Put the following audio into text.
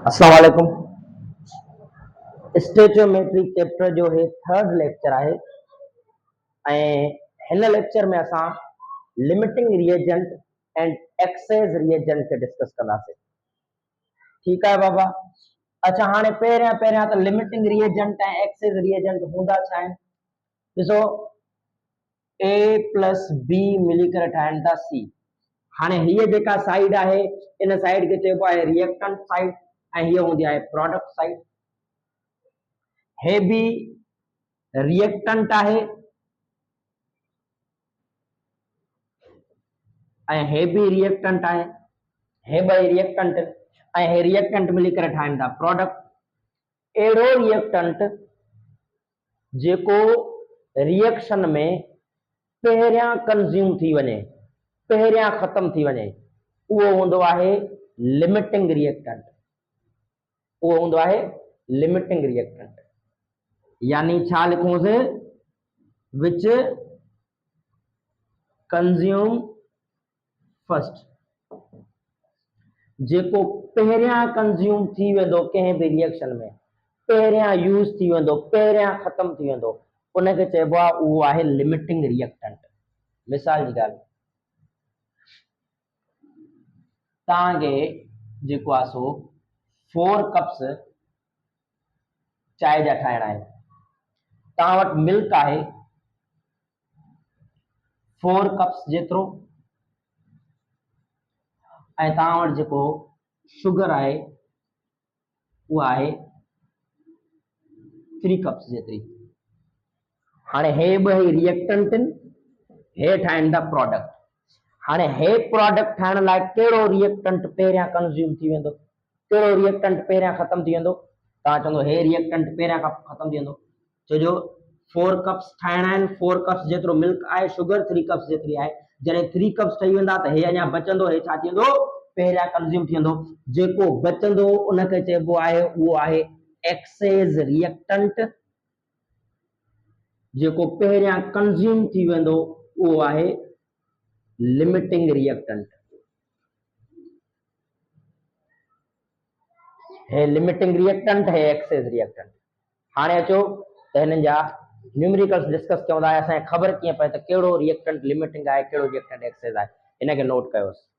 अस्सलाम वालेकुम। स्टेचोमेट्री चैप्टर जो है थर्ड लेक्चर है। हिन लेक्चर में असां limiting reagent and access reagent के डिस्कस कंदासीं। ठीक है बाबा। अच्छा हाँ पहिरियां पहिरियां तो लिमिटिंग रिएजेंट ऐं एक्सेस रिएजेंट हूंदा छा आहिनि? ॾिसो ए प्लस बी मिली करे ठाहिनि था सी। हाणे हीअ जेका साइड आहे इन साइड खे चइबो आहे रिएक्टेंट साइड ऐं हीअ हूंदी आहे प्रोडक्ट साइड। हे भी रिएक्टेंट आहे ऐं हे भी रिएक्टेंट आहे। हे ॿई रिएक्टेंट ऐं हे रिएक्टेंट मिली करे ठाहिनि था प्रोडक्ट। अहिड़ो रिएक्टेंट जेको रिएक्शन में पहिरियां कंज़्यूम थी वञे, पहिरियां ख़त्म थी वञे, उहो हूंदो आहे लिमिटिंग रिएक्टेंट। उहो हूंदो आहे लिमिटिंग रिएक्टेंट। यानी छा लिखूंसि? विच कंज़्यूम फर्स्ट। जेको पहिरियां कंज़्यूम थी वेंदो कंहिं बि रिएक्शन में, पहिरियां यूज़ थी वेंदो, पहिरियां ख़त्म थी वेंदो, उनखे चइबो आहे उहो आहे लिमिटिंग रिएक्टेंट। मिसाल जी ॻाल्हि, तव्हांखे जेको आहे सो 4 कप्स चांहि जा ठाहिणा आहिनि। तव्हां वटि मिल्क आहे 4 कप्स जेतिरो ऐं तव्हां वटि जेको शुगर आहे उहा आहे 3 कप्स जेतिरी। हाणे हे ॿई रिएक्टेंट आहिनि, हे ठाहिनि था प्रोडक्ट। हाणे हे प्रोडक्ट ठाहिण लाइ कहिड़ो रिएक्टेंट पहिरियां कंज़्यूम थी वेंदो, कहिड़ो रिएक्टेंट पहिरियां ख़त्म थी वेंदो? तव्हां चवंदो हे रिएक्टेंट पहिरियां ख़त्म थी वेंदो। छोजो 4 कप्स ठाहिणा आहिनि, 4 कप्स जेतिरो मिल्क आहे, शुगर 3 कप्स जेतिरी आहे। जॾहिं 3 कप्स ठही वेंदा त हे अञा बचंदो, हे छा थी वेंदो? पहिरियां कंज़्यूम थी वेंदो। जेको बचंदो उनखे चइबो आहे उहो आहे एक्सेस रिएक्टेंट। जेको पहिरियां कंज़्यूम थी वेंदो उहो आहे लिमिटिंग रिएक्टेंट। हे लिमिटिंग रिएक्टेंट, हे एक्सेस रिएक्टेंट। हाणे अचो त हिननि जा न्यूमेरिकल्स डिस्कस कयूं था। असांखे ख़बर कीअं पए त कहिड़ो रिएक्टेंट लिमिटिंग आहे, कहिड़ो रिएक्टेंट एक्सेस आहे। हिनखे नोट कयोसि।